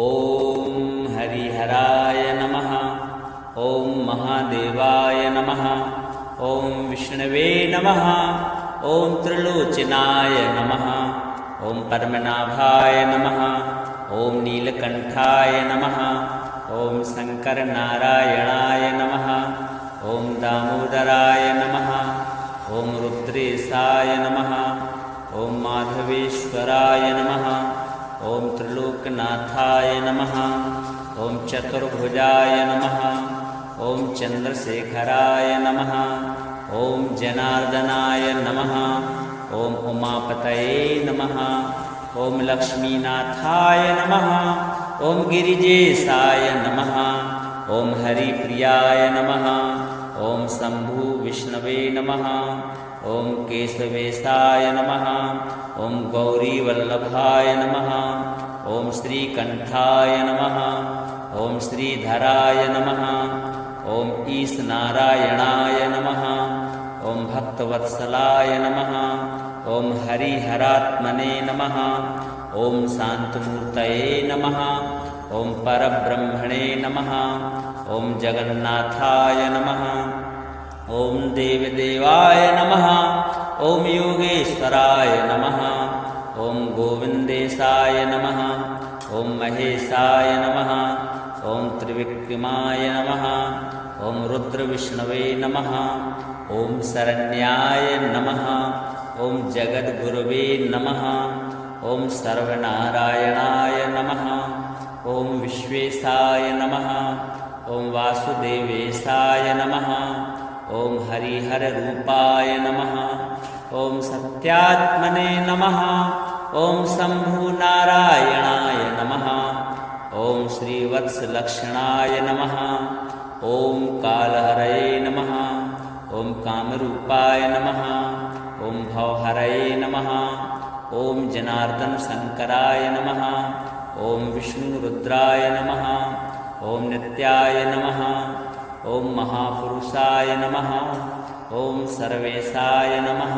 ॐ हरिहराय नमः। ॐ महादेवाय नमः। ॐ विष्णवे नमः। ॐ त्रिलोचनाय नमः। ॐ पद्मनाभाय नमः। ॐ नीलकण्ठाय नमः। ॐ शङ्करनारायणाय नमः। ॐ दामोदराय नमः। ॐ रुद्रेशाय नमः। ॐ माधवेश्वराय नमः। ॐ त्रिलोकनाथाय नमः। ॐ चतुर्भुजाय नमः। ॐ चन्द्रशेखराय नमः। ॐ जनार्दनाय नमः। ॐ उमापतये नमः। ॐ लक्ष्मीनाथाय नमः। ॐ गिरिजेशाय नमः। ॐ हरिप्रियाय नमः। ॐ शम्भु विष्णवे नमः। ॐ केशवेशाय नमः। ॐ गौरीवल्लभाय नमः। ॐ श्रीकण्ठाय नमः। ॐ श्रीधराय नमः। ॐ ईशनारायणाय नमः। ॐ भक्तवत्सलाय नमः। ॐ हरिहरात्मने नमः। ॐ शान्तमूर्तये नमः। ॐ परब्रह्मणे नमः। ॐ जगन्नाथाय नमः। ॐ देवदेवाय नमः। ॐ योगेश्वराय नमः। ॐ गोविन्देशाय नमः। ॐ महेशाय नमः। ॐ त्रिविक्रमाय नमः। ॐ रुद्रविष्णवे नमः। ॐ शरण्याय नमः। ॐ जगद्गुरवे नमः। ॐ सर्वनारायणाय नमः। ॐ विश्वेशाय नमः। ॐ वासुदेवेशाय नमः। ॐ हरिहररूपाय नमः। ॐ सत्यात्मने नमः। ॐ शम्भुनारायणाय नमः। ॐ श्रीवत्सलक्षणाय नमः। ॐ कालहरये नमः। ॐ कामरूपाय नमः। ॐ भवहरये नमः। ॐ जनार्दनशङ्कराय नमः। ॐ विष्णुरुद्राय नमः। ॐ नित्याय नमः। ॐ महापुरुषाय नमः। ॐ सर्वेशाय नमः।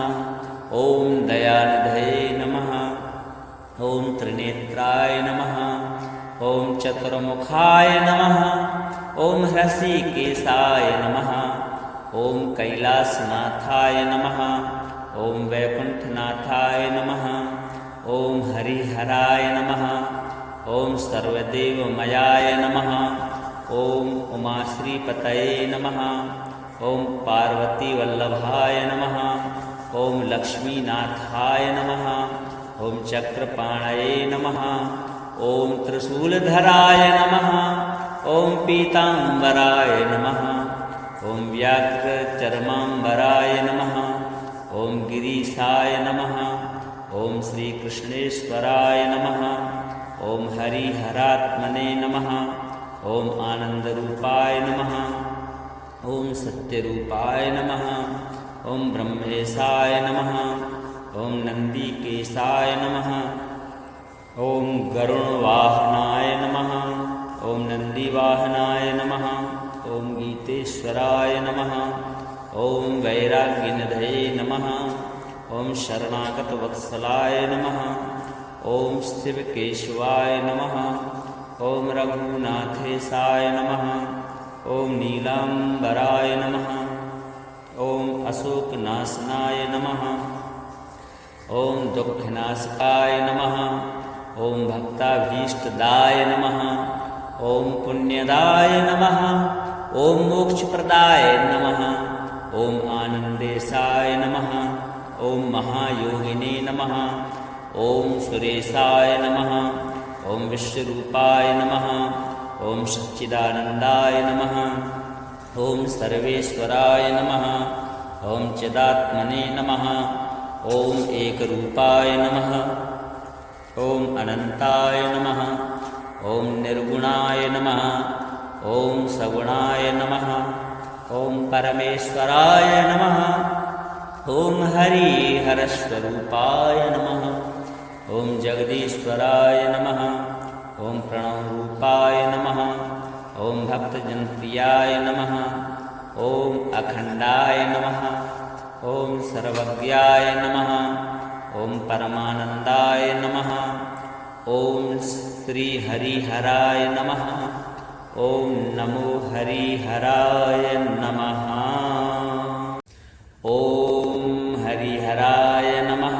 ॐ दयानिधये नमः। ॐ त्रिनेत्राय नमः। ॐ चतुर्मुखाय नमः। ॐ हृषीकेशाय नमः। ॐ कैलासनाथाय नमः। ॐ वैकुण्ठनाथाय नमः। ॐ हरिहराय नमः। ॐ सर्वदेवमयाय नमः। ॐ उमाश्रीपतये नमः। ॐ पार्वतीवल्लभाय नमः। ॐ लक्ष्मीनाथाय नमः। ॐ चक्रपाणये नमः। ॐ त्रिशूलधराय नमः। ॐ पीताम्बराय नमः। ॐ व्याघ्रचर्माम्बराय नमः। ॐ गिरीशाय नमः। ॐ श्रीकृष्णेश्वराय नमः। ॐ हरिहरात्मने नमः। ॐ आनन्दरूपाय नमः। ॐ सत्यरूपाय नमः। ॐ ब्रह्मेशाय नमः। ॐ नन्दिकेशाय नमः। ॐ गरुणवाहनाय नमः। ॐ नन्दिवाहनाय नमः। ॐ गीतेश्वराय नमः। ॐ वैराग्यनिधये नमः। ॐ शरणागतवत्सलाय नमः। ॐ शिवकेशवाय नमः। ॐ रघुनाथेशाय नमः। ॐ नीलाम्बराय नमः। ॐ अशोकनाशनाय नमः। ॐ दुःखनाशकाय नमः। ॐ भक्ताभीष्टदाय नमः। ॐ पुण्यदाय नमः। ॐ मोक्षप्रदाय नमः। ॐ आनन्देशाय नमः। ॐ महायोगिने नमः। ॐ सुरेशाय नमः। ॐ विश्वरूपाय नमः। ॐ सच्चिदानन्दाय नमः। ॐ सर्वेश्वराय नमः। ॐ चिदात्मने नमः। ॐ एकरूपाय नमः। ॐ अनन्ताय नमः। ॐ निर्गुणाय नमः। ॐ सगुणाय नमः। ॐ परमेश्वराय नमः। ॐ हरिहरस्वरूपाय नमः। ॐ जगदीश्वराय नमः। ॐ प्रणवरूपाय नमः। ॐ भक्तजनप्रियाय नमः। ॐ अखण्डाय नमः। ॐ सर्वज्ञाय नमः। ॐ परमानन्दाय नमः। ॐ श्री हरिहराय नमः। ओम नमो हरिहराय नमः। ओम हरिहराय नमः।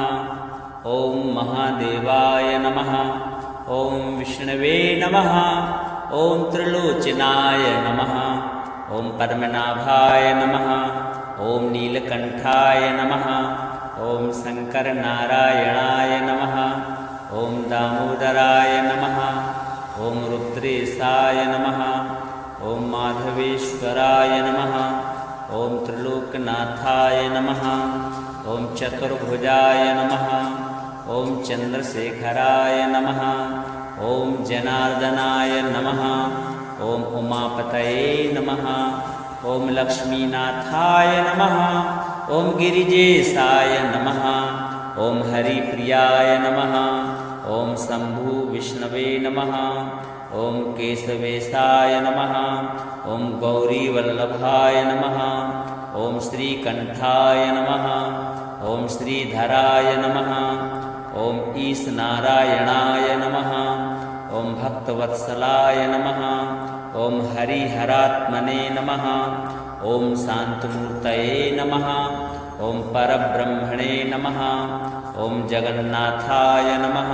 ओम महादेवाय नमः। ओम विष्णवे नमः। ओम त्रिलोचनाय नमः। ओम पद्मनाभाय नमः। ओम नीलकंठाय नमः। ओम शंकरनारायणाय नमः। ओम दामोदराय नमः। ओम रुद्रेशाय नमः। ओम माधवेश्वराय नमः। ओम त्रिलोकनाथाय नमः। ओम चतुर्भुजाय नमः। ओम चंद्रशेखराय नमः। ओम जनार्दनाय नमः। ओम उमापतये नमः। ओम लक्ष्मीनाथाय नमः। ओम गिरिजेशाय नमः। ओम हरिप्रियाय नमः। ओम शंभु विष्णवे नमः। ओम केशवेशाय नमः। ओम गौरीवल्लभाय नमः। ओम श्रीकंठाय नमः। ओम श्रीधराय नमः। ओम ईशनारायणाय नमः। ओम भक्तवत्सलाय नमः। ओम हरिहरात्मने नमः। ओम शांतमूर्तये नमः। ओम परब्रह्मणे नमः। ओम जगन्नाथाय नमः।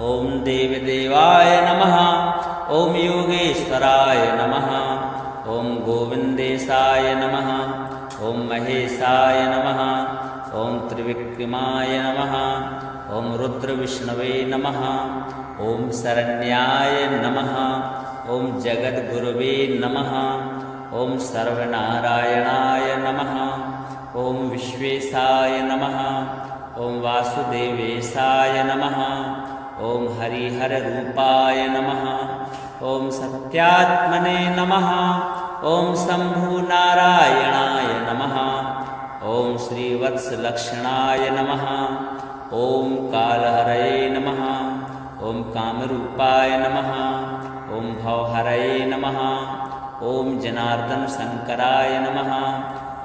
ओम देवदेवाय नमः। ओम योगेश्वराय नमः। ओम गोविंदेशाय नमः। ओम महेशाय नमः। ओम त्रिविक्रमाय नमः। ओम रुद्रविष्णवे नमः। ओम शरण्याय नमः। ओम जगद्गुरवे नमः। ओम सर्वनारायणाय नमः। ओम विश्वेशाय नमः। ओम वासुदेवेशाय नमः। ओम हरिहररूपाय नमः। ओम सत्यात्मने नमः। ओम शंभुनारायणाय नमः। ओम श्रीवत्सलक्षणाय नमः। ओम कालहरये नमः। ओम कामरूपाय नमः। ओम भवहरये नमः। ओम जनार्दन शंकराय नमः।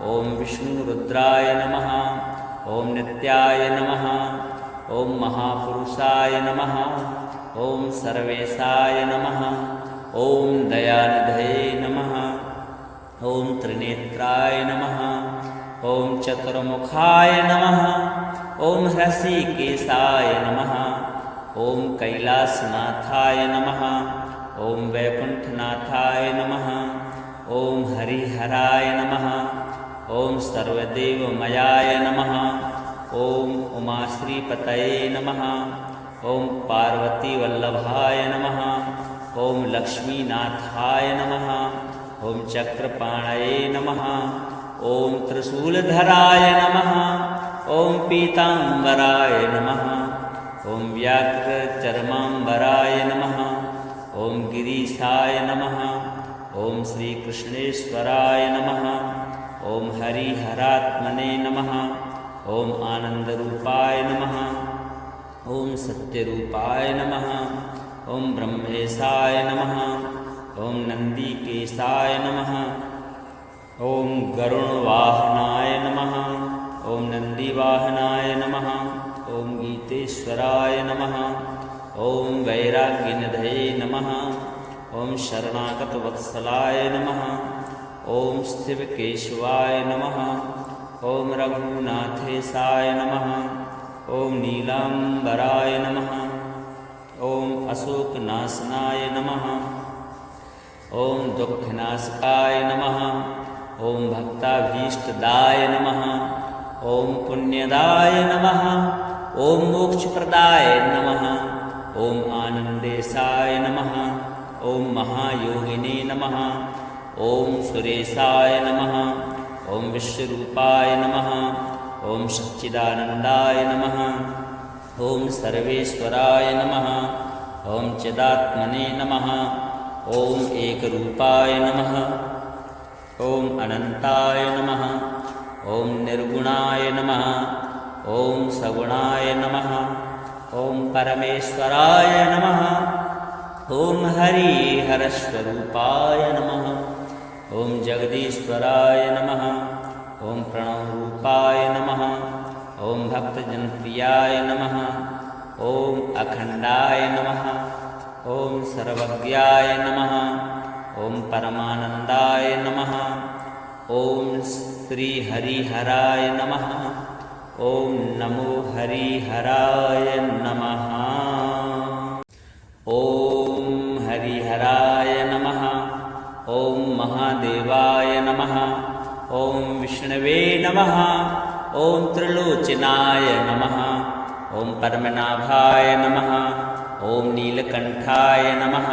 ओम विष्णुरुद्राय नमः। ओम नित्याय नमः। ओम महापुरुषाय नमः। ओम सर्वेशाय नमः। ओम दयानिधये नमः। ओम त्रिनेत्राय नमः। ओम चतुर्मुखाय नमः। ओम हृषिकेशाय नमः। ओम कैलासनाथाय नमः। ओम वैकुंठनाथाय नमः। ओम हरिहराय नमः। ओम सर्वदेवमयाय नमः। ओम उमाश्रीपतये नमः। ओम पार्वतीवल्लभाय नमः। ओम लक्ष्मीनाथाय नमः। ओम चक्रपाणये नमः। ओम त्रिशूलधराय नमः। ओम पीतांबराय नमः। ओम व्याघ्रचर्मांबराय नमः। ओम गिरीशाय नमः। ओम श्रीकृष्णेश्वराय नमः। ओम हरिहरात्मने नमः। ओम आनंदरूपाय नमः। ओम सत्यरूपाय नमः। ओम ब्रह्मेशाय नमः। ओम नंदीकेशाय नमः। ओम गरुणवाहनाय नमः। ओम नंदीवाहनाय नमः। ओम गीतेश्वराय नमः। ओम वैराग्यनिधये नमः। ओम शरणागतवत्सलाय नमः। ओम शिवकेशवाय नमः। ओम रघुनाथेशाय नमः। ओम नीलांबराय नमः। ओम अशोकनाशनाय नमः। ओम दुःखनाशकाय नमः। ओम भक्ताभीष्टदाय नमः। ओम पुण्यदाय नमः। ओम मोक्षप्रदाय नमः। ओम आनंदेशाय नमः। ओम महायोगिने नमः। ओम सुरेशाय नमः। ओम विश्वरूपाय नमः। ओम सच्चिदानंदाय नमः। ओम सर्वेश्वराय नमः। ओम चिदात्मने नमः। ओम एकरूपाय नमः। ओम अनंताय नमः। ओम निर्गुणाय नमः। ओम सगुणाय नमः। ओम परमेश्वराय नमः। ओम हरिहरस्वरूपाय नमः। ओम जगदीश्वराय नमः। ओम प्रणवरूपाय नमः। ओम भक्तजनप्रियाय नमः। ओम अखंडाय नमः। ॐ सर्वज्ञाय नमः। ॐ परमानन्दाय नमः। ॐ श्रीहरिहराय नमः। ॐ नमो हरिहराय नमः। ॐ हरिहराय नमः। ॐ महादेवाय नमः। ॐ विष्णवे नमः। ॐ त्रिलोचनाय नमः। ॐ पद्मनाभाय नमः। ॐ नीलकण्ठाय नमः।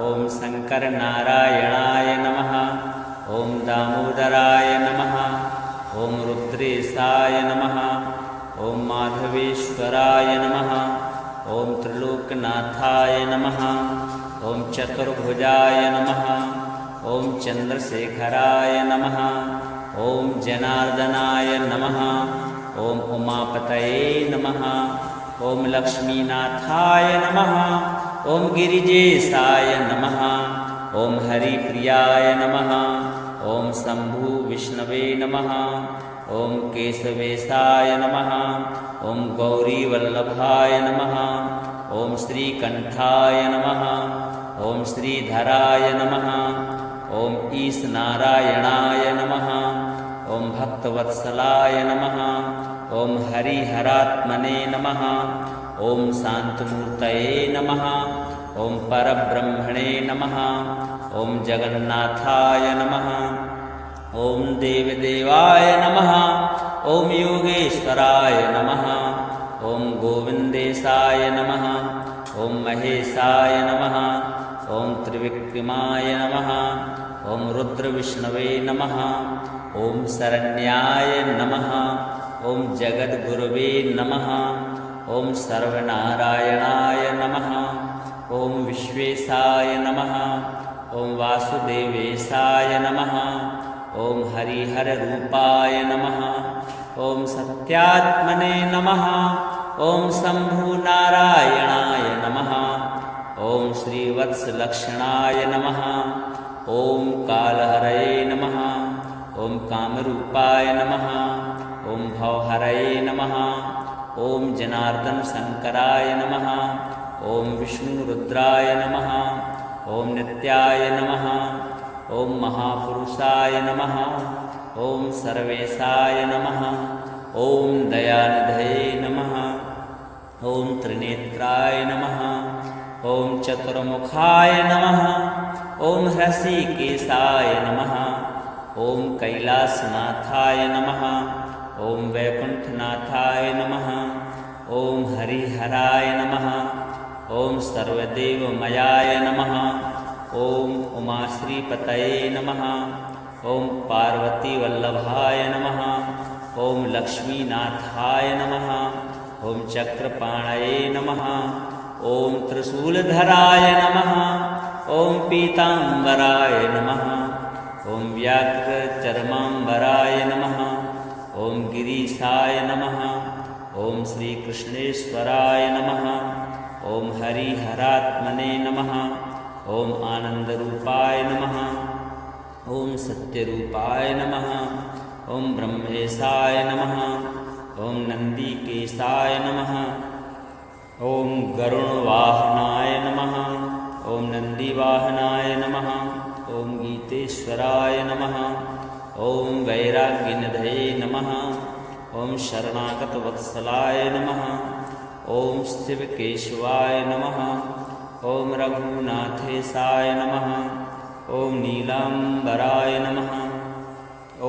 ॐ शङ्करनारायणाय नमः। ॐ दामोदराय नमः। ॐ रुद्रेशाय नमः। ॐ माधवेश्वराय नमः। ॐ त्रिलोकनाथाय नमः। ॐ चतुर्भुजाय नमः। ॐ चन्द्रशेखराय नमः। ॐ जनार्दनाय नमः। ॐ उमापतये नमः। ॐ लक्ष्मीनाथाय नमः। ॐ गिरिजेशाय नमः। ॐ हरिप्रियाय नमः। ॐ शम्भु विष्णवे नमः। ॐ केशवेशाय नमः। ॐ गौरीवल्लभाय नमः। ॐ श्रीकण्ठाय नमः। ॐ श्रीधराय नमः। ॐ ईशनारायणाय नमः। ॐ भक्तवत्सलाय नमः। ॐ हरिहरात्मने नमः। ॐ शान्तमूर्तये नमः। ॐ परब्रह्मणे नमः। ॐ जगन्नाथाय नमः। ॐ देवदेवाय नमः। ॐ योगेश्वराय नमः। ॐ गोविन्देशाय नमः। ॐ महेशाय नमः। ॐ त्रिविक्रमाय नमः। ॐ रुद्रविष्णवे नमः। ॐ शरण्याय नमः। ॐ जगद्गुरवे नमः। ॐ सर्वनारायणाय नमः। ॐ विश्वेशाय नमः। ॐ वासुदेवेशाय नमः। ॐ हरिहररूपाय नमः। ॐ सत्यात्मने नमः। ॐ शम्भुनारायणाय नमः। ॐ श्रीवत्सलक्षणाय नमः। ॐ कालहरये नमः। ॐ कामरूपाय नमः। ॐ भवहरये नमः। ॐ जनार्दनशङ्कराय नमः। ॐ विष्णुरुद्राय नमः। ॐ नित्याय नमः। ॐ महापुरुषाय नमः। ॐ सर्वेशाय नमः। ॐ दयानिधये नमः। ॐ त्रिनेत्राय नमः। ॐ चतुर्मुखाय नमः। ॐ हृषीकेशाय नमः। ॐ कैलासनाथाय नमः। ॐ वैकुण्ठनाथाय नमः। ॐ हरिहराय नमः। ॐ सर्वदेवमयाय नमः। ॐ उमाश्रीपतये नमः। ॐ पार्वतीवल्लभाय नमः। ॐ लक्ष्मीनाथाय नमः। ॐ चक्रपाणये नमः। ॐ त्रिशूलधराय नमः। ॐ पीताम्बराय नमः। ॐ व्याघ्रचर्माम्बराय नमः। ॐ गिरीशाय नमः। ॐ श्रीकृष्णेश्वराय नमः। ॐ हरिहरात्मने नमः। ॐ आनन्दरूपाय नमः। ॐ सत्यरूपाय नमः। ॐ ब्रह्मेशाय नमः। ॐ नन्दिकेशाय नमः। ॐ गरुणवाहनाय नमः। ॐ नन्दिवाहनाय नमः। ॐ गीतेश्वराय नमः। ॐ वैराग्यनिधये नमः। ॐ शरणागतवत्सलाय नमः। ॐ शिवकेशवाय नमः। ॐ रघुनाथेशाय नमः। ॐ नीलाम्बराय नमः।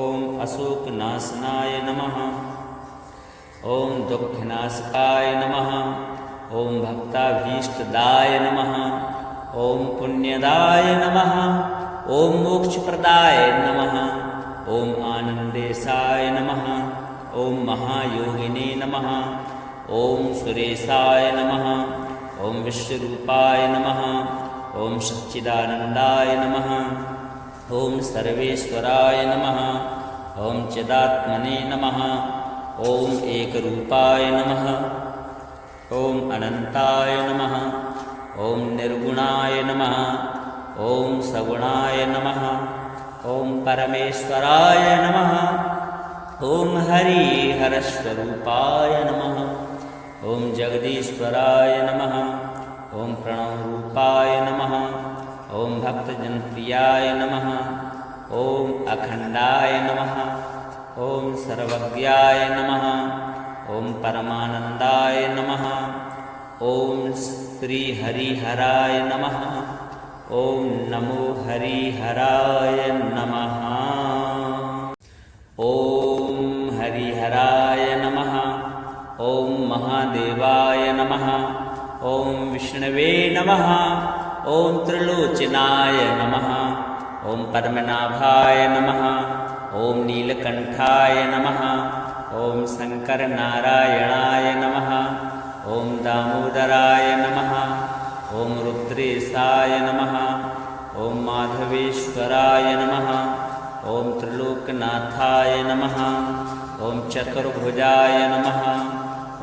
ॐ अशोकनाशनाय नमः। ॐ दुःखनाशकाय नमः। ॐ भक्ताभीष्टदाय नमः। ॐ पुण्यदाय नमः। ॐ मोक्षप्रदाय नमः। ॐ आनन्देशाय नमः। ॐ महायोगिने नमः। ॐ सुरेशाय नमः। ॐ विश्वरूपाय नमः। ॐ सच्चिदानन्दाय नमः। ॐ सर्वेश्वराय नमः। ॐ चिदात्मने नमः। ॐ एकरूपाय नमः। ॐ अनन्ताय नमः। ॐ निर्गुणाय नमः। ॐ सगुणाय नमः। ॐ परमेश्वराय नमः। ॐ हरिहरस्वरूपाय नमः। ॐ जगदीश्वराय नमः। ॐ प्रणवरूपाय नमः। ॐ भक्तजनप्रियाय नमः। ॐ अखण्डाय नमः। ॐ सर्वज्ञाय नमः। ॐ परमानन्दाय नमः। ॐ श्रीहरिहराय नमः। ॐ नमो हरिहराय नमः। ॐ हरिहराय नमः। ॐ महादेवाय नमः। ॐ विष्णवे नमः। ॐ त्रिलोचनाय नमः। ॐ पद्मनाभाय नमः। ॐ नीलकण्ठाय नमः। ॐ शङ्करनारायणाय नमः। ॐ दामोदराय नमः। ॐ रुद्रेशाय नमः। ॐ माधवेश्वराय नमः। ॐ त्रिलोकनाथाय नमः। ॐ चतुर्भुजाय नमः।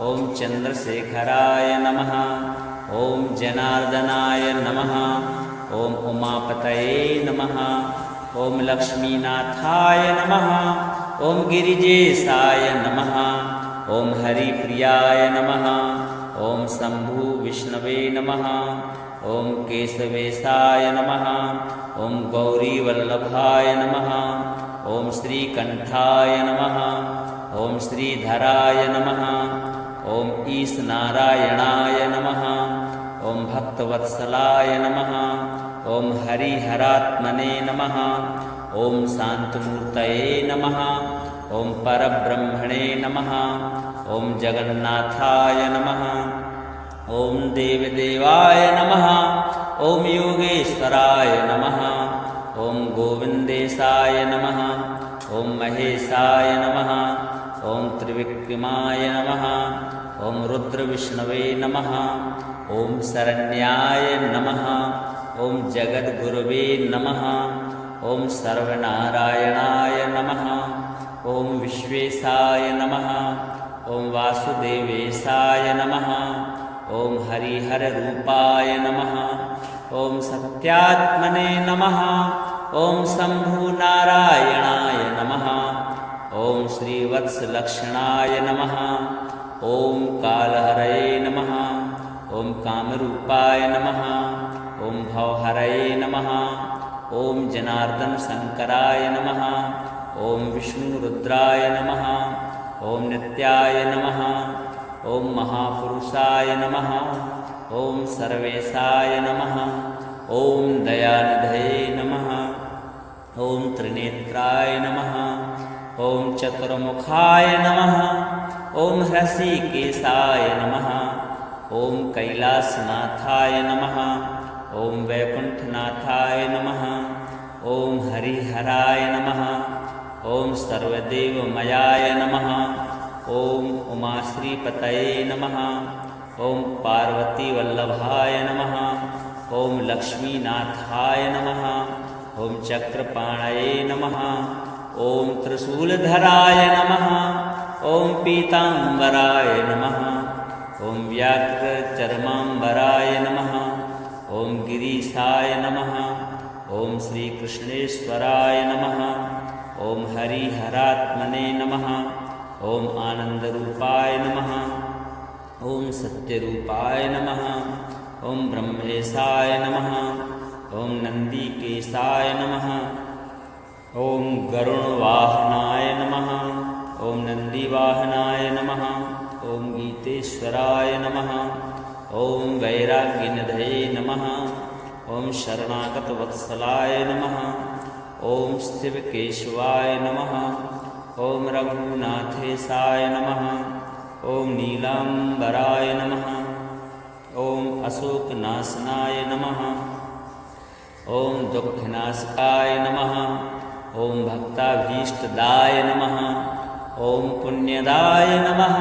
ॐ चन्द्रशेखराय नमः। ॐ जनार्दनाय नमः। ॐ उमापतये नमः। ॐ लक्ष्मीनाथाय नमः। ॐ गिरिजेशाय नमः। ॐ हरिप्रियाय नमः। ॐ शम्भु विष्णवे नमः। ॐ केशवेशाय नमः। ॐ गौरीवल्लभाय नमः। ॐ श्रीकण्ठाय नमः। ॐ श्रीधराय नमः। ॐ ईशनारायणाय नमः। ॐ भक्तवत्सलाय नमः। ॐ हरिहरात्मने नमः। ॐ शान्तमूर्तये नमः। ॐ परब्रह्मणे नमः। ॐ जगन्नाथाय नमः। ॐ देवदेवाय नमः। ॐ योगेश्वराय नमः। ॐ गोविन्देशाय नमः। ॐ महेशाय नमः। ॐ त्रिविक्रमाय नमः। ॐ रुद्रविष्णवे नमः। ॐ शरण्याय नमः। ॐ जगद्गुरवे नमः। ॐ सर्वनारायणाय नमः। ॐ विश्वेशाय नमः। ॐ वासुदेवेशाय नमः। ॐ हरिहररूपाय नमः। ॐ सत्यात्मने नमः। ॐ शम्भुनारायणाय नमः। ॐ श्रीवत्सलक्षणाय नमः। ॐ कालहरये नमः। ॐ कामरूपाय नमः। ॐ भवहरये नमः। ॐ जनार्दनशङ्कराय नमः। ॐ विष्णुरुद्राय नमः। ॐ नित्याय नमः। ॐ महापुरुषाय नमः। ॐ सर्वेशाय नमः। ॐ दयानिधये नमः। ॐ त्रिनेत्राय नमः। ॐ चतुर्मुखाय नमः। ॐ हृषीकेशाय नमः। ॐ कैलासनाथाय नमः। ॐ वैकुण्ठनाथाय नमः। ॐ हरिहराय नमः। ॐ सर्वदेवमयाय नमः। ॐ उमाश्रीपतये नमः। ॐ पार्वतीवल्लभाय नमः। ॐ लक्ष्मीनाथाय नमः। ॐ चक्रपाणये नमः। ॐ त्रिशूलधराय नमः। ॐ पीताम्बराय नमः। ॐ व्याघ्रचर्माम्बराय नमः। ॐ गिरीशाय नमः। ॐ श्रीकृष्णेश्वराय नमः। ॐ हरिहरात्मने नमः। ॐ आनन्दरूपाय नमः। ॐ सत्यरूपाय नमः। ॐ ब्रह्मेशाय नमः। ॐ नन्दिकेशाय नमः। ॐ गरुणवाहनाय नमः। ॐ नन्दिवाहनाय नमः। ॐ गीतेश्वराय नमः। ॐ वैराग्यनिधये नमः। ॐ शरणागतवत्सलाय नमः। ॐ शिवकेशवाय नमः। ॐ रघुनाथेशाय नमः। ॐ नीलाम्बराय नमः। ॐ अशोकनाशनाय नमः। ॐ दुःखनाशकाय नमः। ॐ भक्ताभीष्टदाय नमः। ॐ पुण्यदाय नमः।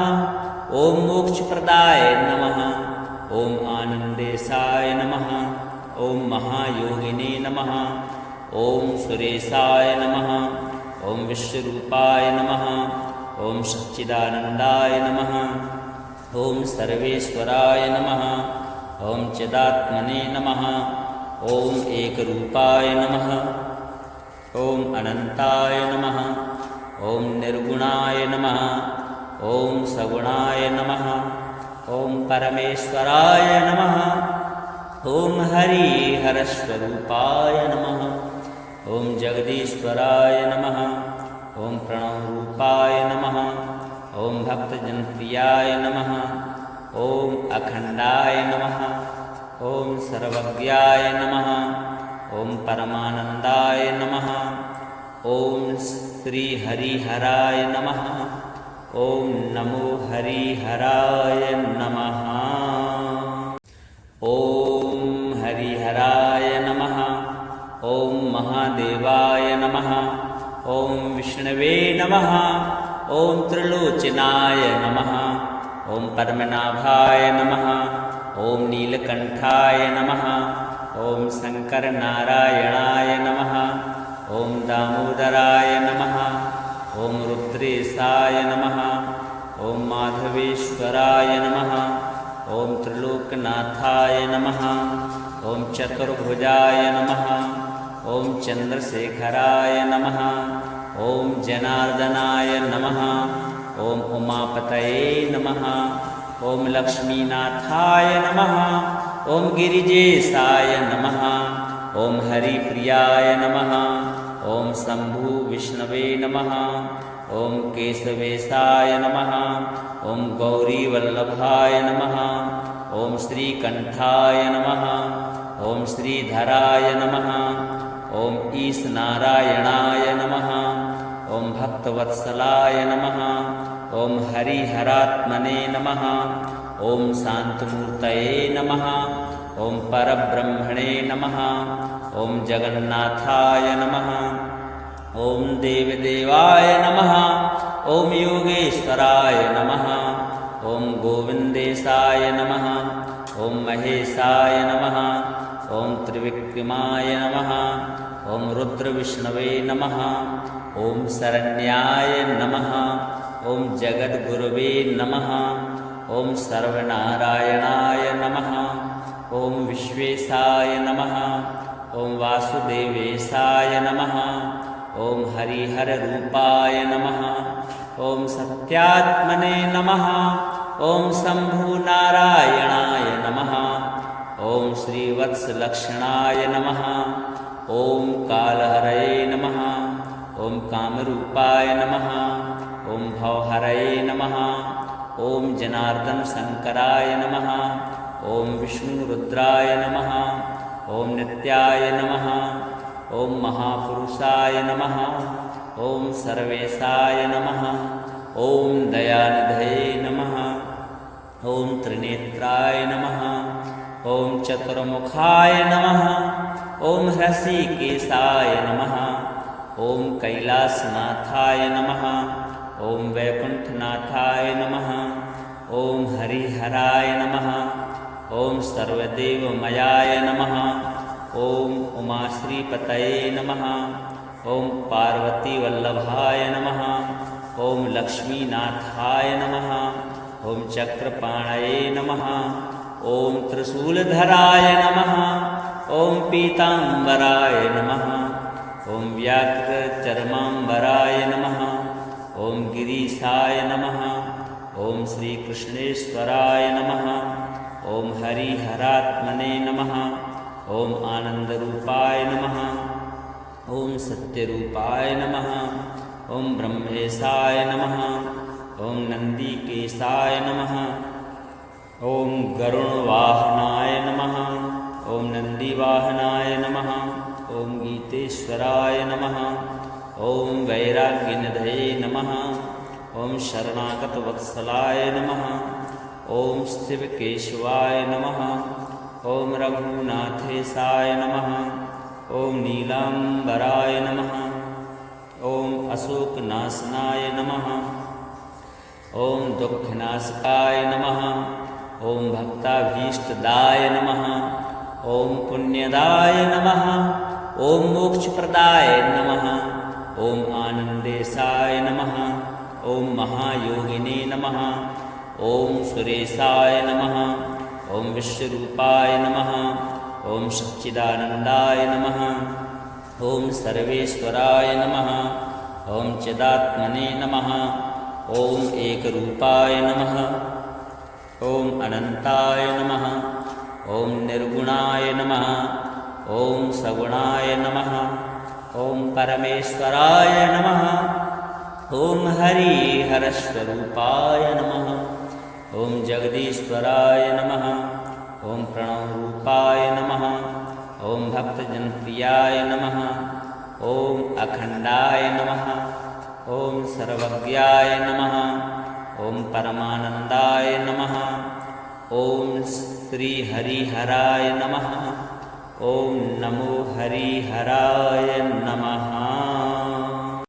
ॐ मोक्षप्रदाय नमः। ॐ आनन्देशाय नमः। ॐ महायोगिने नमः। ॐ सुरेशाय नमः। ॐ विश्वरूपाय नमः। ॐ सच्चिदानन्दाय नमः। ॐ सर्वेश्वराय नमः। ॐ चिदात्मने नमः। ॐ एकरूपाय नमः। ॐ अनन्ताय नमः। ॐ निर्गुणाय नमः। ॐ सगुणाय नमः। ॐ परमेश्वराय नमः। ॐ हरिहरस्वरूपाय नमः। ॐ जगदीश्वराय नमः। ॐ प्रणवरूपाय नमः। ॐ भक्तजनप्रियाय नमः। ॐ अखण्डाय नमः। ॐ सर्वज्ञाय नमः। ॐ परमानन्दाय नमः। ॐ श्रीहरिहराय नमः। ॐ नमो हरिहराय नमः। ॐ हरिहराय नमः। ॐ महादेवाय नमः। ॐ विष्णवे नमः। ॐ त्रिलोचनाय नमः। ॐ पद्मनाभाय नमः। ॐ नीलकण्ठाय नमः। ॐ शङ्करनारायणाय नमः। ॐ दामोदराय नमः। ॐ रुद्रेशाय नमः। ॐ माधवेश्वराय नमः। ॐ त्रिलोकनाथाय नमः। ॐ चतुर्भुजाय नमः। ॐ चन्द्रशेखराय नमः। ॐ जनार्दनाय नमः। ॐ उमापतये नमः। ॐ लक्ष्मीनाथाय नमः। ॐ गिरिजेशाय नमः। ॐ हरिप्रियाय नमः। ॐ शम्भु विष्णवे नमः। ॐ केशवेशाय नमः। ॐ गौरीवल्लभाय नमः। ॐ श्रीकण्ठाय नमः। ॐ श्रीधराय नमः। ॐ ईशनारायणाय नमः। ॐ भक्तवत्सलाय नमः। ॐ हरिहरात्मने नमः। ॐ शान्तमूर्तये नमः। ॐ परब्रह्मणे नमः। ॐ जगन्नाथाय नमः। ॐ देवदेवाय नमः। ॐ योगेश्वराय नमः। ॐ गोविन्देशाय नमः। ॐ महेशाय नमः। ॐ त्रिविक्रमाय नमः। ॐ रुद्रविष्णवे नमः। ॐ शरण्याय नमः। ॐ जगद्गुरवे नमः। ॐ सर्वनारायणाय नमः। ॐ विश्वेशाय नमः। ॐ वासुदेवेशाय नमः। ॐ हरिहररूपाय नमः। ॐ सत्यात्मने नमः। ॐ शम्भुनारायणाय नमः। ॐ श्रीवत्सलक्षणाय नमः। ॐ कालहरये नमः। ॐ कामरूपाय नमः। ॐ भवहरये नमः। ॐ जनार्दनशङ्कराय नमः। ॐ विष्णुरुद्राय नमः। ॐ नित्याय नमः। ॐ महापुरुषाय नमः। ॐ सर्वेशाय नमः। ॐ दयानिधये नमः। ॐ त्रिनेत्राय नमः। ॐ चतुर्मुखाय नमः। ॐ हृषीकेशाय नमः। ॐ कैलासनाथाय नमः। ॐ वैकुण्ठनाथाय नमः। ॐ हरिहराय नमः। ॐ सर्वदेवमयाय नमः। ॐ उमाश्रीपतये नमः। ॐ पार्वतीवल्लभाय नमः। ॐ लक्ष्मीनाथाय नमः। ॐ चक्रपाणये नमः। ॐ त्रिशूलधराय नमः। ॐ पीताम्बराय नमः। ॐ व्याघ्रचर्माम्बराय नमः। ॐ गिरीशाय नमः। ॐ श्रीकृष्णेश्वराय नमः। ॐ हरिहरात्मने नमः। ॐ आनन्दरूपाय नमः। ॐ सत्यरूपाय नमः। ॐ ब्रह्मेशाय नमः। ॐ नन्दिकेशाय नमः। ॐ गरुणवाहनाय नमः। ॐ नन्दिवाहनाय नमः। ॐ गीतेश्वराय नमः। ॐ वैराग्यनिधये नमः। ॐ शरणागतवत्सलाय नमः। ॐ शिवकेशवाय नमः। ॐ रघुनाथेशाय नमः। ॐ नीलाम्बराय नमः। ॐ अशोकनाशनाय नमः। ॐ दुःखनाशकाय नमः। ॐ भक्ताभीष्टदाय नमः। ॐ पुण्यदाय नमः। ॐ मोक्षप्रदाय नमः। ॐ आनन्देशाय नमः। ॐ महायोगिने नमः। ॐ सुरेशाय नमः। ॐ विश्वरूपाय नमः। ॐ सच्चिदानन्दाय नमः। ॐ सर्वेश्वराय नमः। ॐ चिदात्मने नमः। ॐ एकरूपाय नमः। ॐ अनन्ताय नमः। ॐ निर्गुणाय नमः ॐ सगुणाय नमः ॐ परमेश्वराय नमः ॐ हरिहरस्वरूपाय नमः ॐ जगदीश्वराय नमः ॐ प्रणवरूपाय नमः ॐ भक्तजनप्रियाय नमः ॐ अखण्डाय नमः ॐ सर्वज्ञाय नमः ॐ परमानन्दाय नमः ॐ श्रीहरिहराय नमः ॐ नमो हरिहराय नमः।